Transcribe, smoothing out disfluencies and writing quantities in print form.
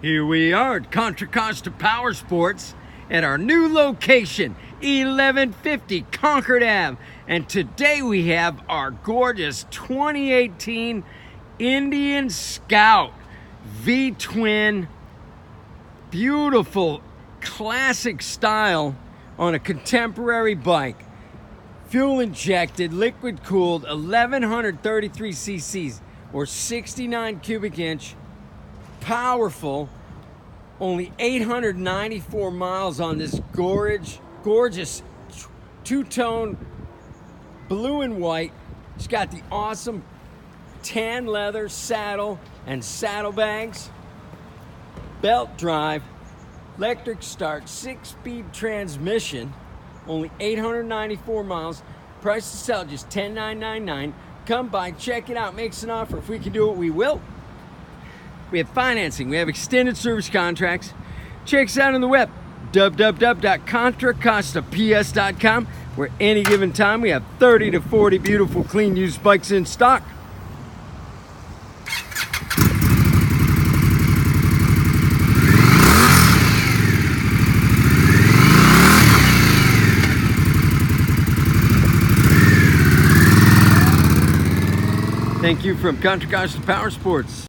Here we are at Contra Costa Powersports at our new location, 1150 Concord Ave. And today we have our gorgeous 2018 Indian Scout VTwin. Beautiful, classic style on a contemporary bike. Fuel injected, liquid cooled, 1133 cc's or 69 cubic inch. Powerful, only 894 miles on this gorgeous two-tone blue and white. It's got the awesome tan leather saddle and saddlebags, belt drive, electric start, 6-speed transmission, only 894 miles. Price to sell just $10,999. Come by, check it out, make us an offer. If we can do it, we will. We have financing, we have extended service contracts. Check us out on the web, www.contracostaps.com, where any given time we have 30 to 40 beautiful, clean, used bikes in stock. Thank you from Contra Costa Powersports.